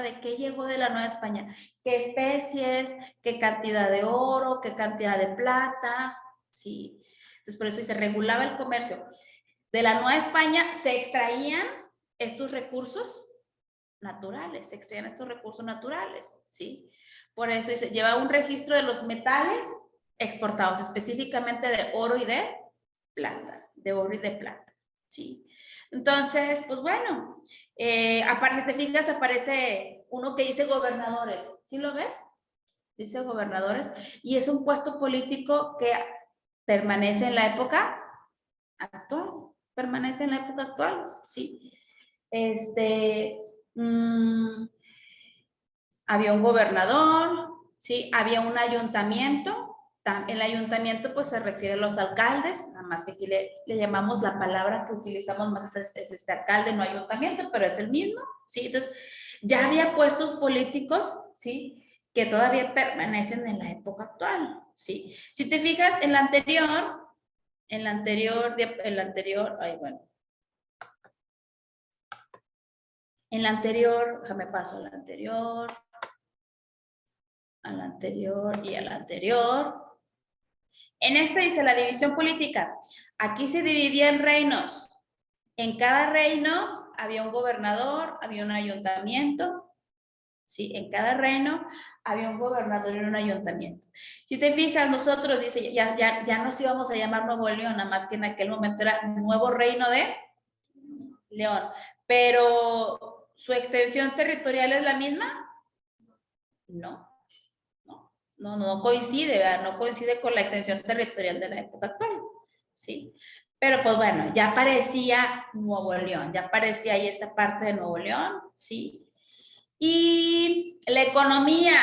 de qué llegó de la Nueva España, qué especies, qué cantidad de oro, qué cantidad de plata, sí. Entonces, por eso dice, regulaba el comercio. De la Nueva España se extraían estos recursos naturales, ¿sí? Por eso dice, lleva un registro de los metales exportados, específicamente de oro y de plata, ¿sí? Entonces, pues bueno, aparte, te fijas, aparece uno que dice gobernadores, ¿sí lo ves? Dice gobernadores, y es un puesto político que permanece en la época actual, ¿sí? Había un gobernador, ¿sí? Había un ayuntamiento. El ayuntamiento pues se refiere a los alcaldes, nada más que aquí le llamamos la palabra que utilizamos más es alcalde, no ayuntamiento, pero es el mismo, ¿sí? Entonces, ya había puestos políticos, ¿sí? Que todavía permanecen en la época actual, ¿sí? Si te fijas, en la anterior, déjame paso a la anterior y a la anterior. En esta dice la división política. Aquí se dividía en reinos. En cada reino había un gobernador, había un ayuntamiento. Sí, en cada reino había un gobernador y un ayuntamiento. Si te fijas, nosotros, dice, ya nos íbamos a llamar Nuevo León, nada más que en aquel momento era Nuevo Reino de León. Pero, ¿su extensión territorial es la misma? No coincide, ¿verdad? No coincide con la extensión territorial de la época actual, ¿sí? Pero pues bueno, ya aparecía Nuevo León, ya aparecía ahí esa parte de Nuevo León, ¿sí? Y la economía,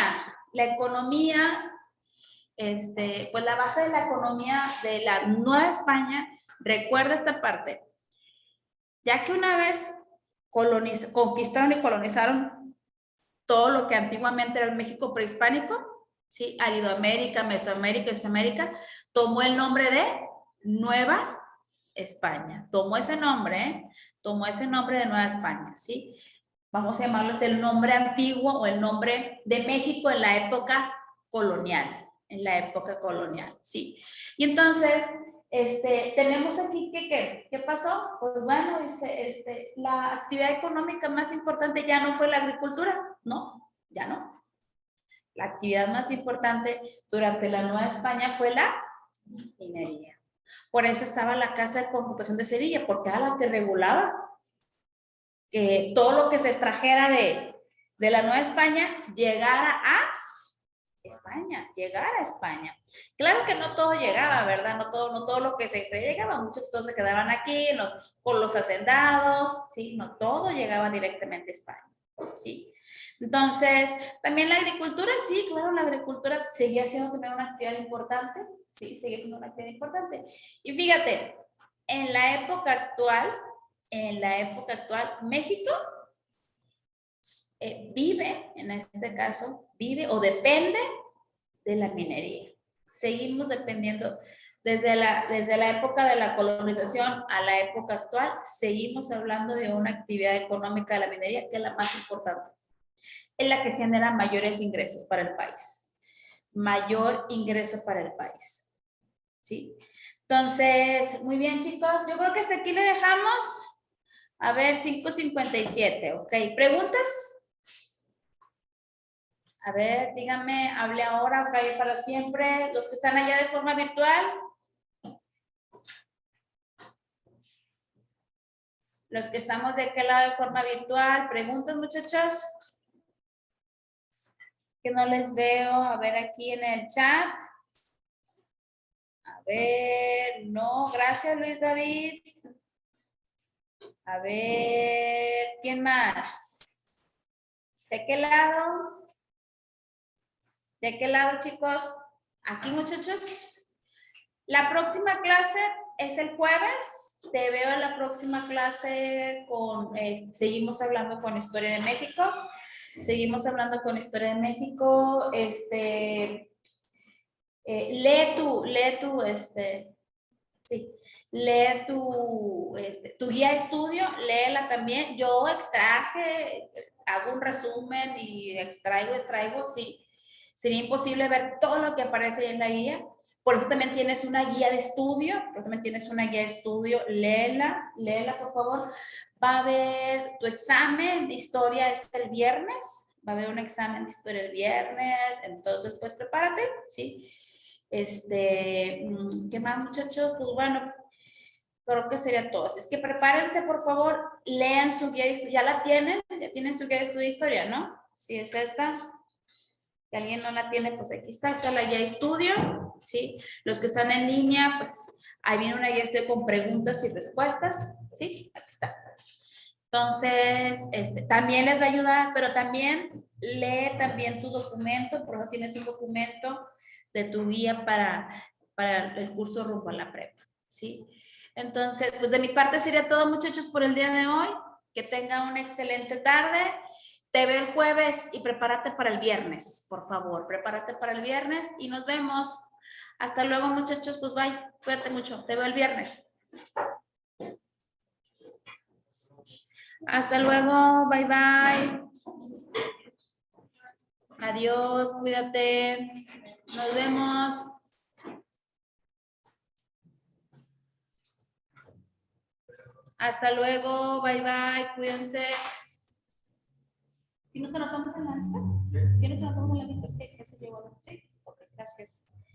pues la base de la economía de la Nueva España, recuerda esta parte, ya que una vez conquistaron y colonizaron todo lo que antiguamente era el México prehispánico, ¿sí? Aridoamérica, Mesoamérica, Mesoamérica, tomó el nombre de Nueva España. Tomó ese nombre, ¿eh? Tomó ese nombre de Nueva España, ¿sí? Vamos a llamarlo el nombre antiguo o el nombre de México en la época colonial, ¿sí? Y entonces, tenemos aquí ¿qué pasó? Pues bueno, dice, la actividad económica más importante ya no fue la agricultura, ¿no? Ya no. La actividad más importante durante la Nueva España fue la minería. Por eso estaba la Casa de Computación de Sevilla, porque era la que regulaba que todo lo que se extrajera de la Nueva España llegara a España. Claro que no todo llegaba, ¿verdad? No todo lo que se extraía llegaba, muchos todos se quedaban aquí con los hacendados, ¿sí? No todo llegaba directamente a España, ¿sí? Entonces, también la agricultura, sí, claro, la agricultura seguía siendo también una actividad importante, sí, sigue siendo una actividad importante. Y fíjate, en la época actual, México vive, en este caso, vive o depende de la minería. Seguimos dependiendo, desde la época de la colonización a la época actual, seguimos hablando de una actividad económica de la minería que es la más importante. Es la que genera mayores ingresos para el país. Mayor ingreso para el país. ¿Sí? Entonces, muy bien, chicos. Yo creo que hasta aquí le dejamos. A ver, 5:57, ok. ¿Preguntas? A ver, díganme, hable ahora o calle para siempre. Los que están allá de forma virtual. Los que estamos de aquel lado de forma virtual. ¿Preguntas, muchachos? Que no les veo. A ver, aquí en el chat. A ver, no, gracias, Luis David. A ver, ¿quién más? ¿De qué lado? ¿De qué lado, chicos? Aquí, muchachos. La próxima clase es el jueves. Te veo en la próxima clase seguimos hablando con Historia de México. Seguimos hablando con Historia de México. Lee tu guía de estudio, léela también. Yo hago un resumen y extraigo, sí. Sería imposible ver todo lo que aparece en la guía. Por eso también tienes una guía de estudio, léela, por favor. Va a haber tu examen de historia es el viernes, entonces pues prepárate, ¿sí? ¿Qué más, muchachos? Pues bueno, creo que sería todo. Así es que prepárense, por favor, lean su guía de historia. ¿Ya tienen su guía de estudio de historia, ¿no? Sí, es esta. Si alguien no la tiene, pues aquí está la guía de estudio, ¿sí? Los que están en línea, pues ahí viene una guía de estudio con preguntas y respuestas, ¿sí? Aquí está. Entonces, también les va a ayudar, pero también lee también tu documento, por eso tienes un documento de tu guía para el curso rumbo a la prepa, ¿sí? Entonces, pues de mi parte sería todo, muchachos, por el día de hoy. Que tengan una excelente tarde. Te veo el jueves y prepárate para el viernes, por favor. Prepárate para el viernes y nos vemos. Hasta luego, muchachos. Pues bye. Cuídate mucho. Te veo el viernes. Hasta luego. Bye, bye. Adiós. Cuídate. Nos vemos. Hasta luego. Bye, bye. Cuídense. ¿Sí nos anotamos en la lista? ¿Sí nos anotamos en la lista? Es que se llevó, ¿sí?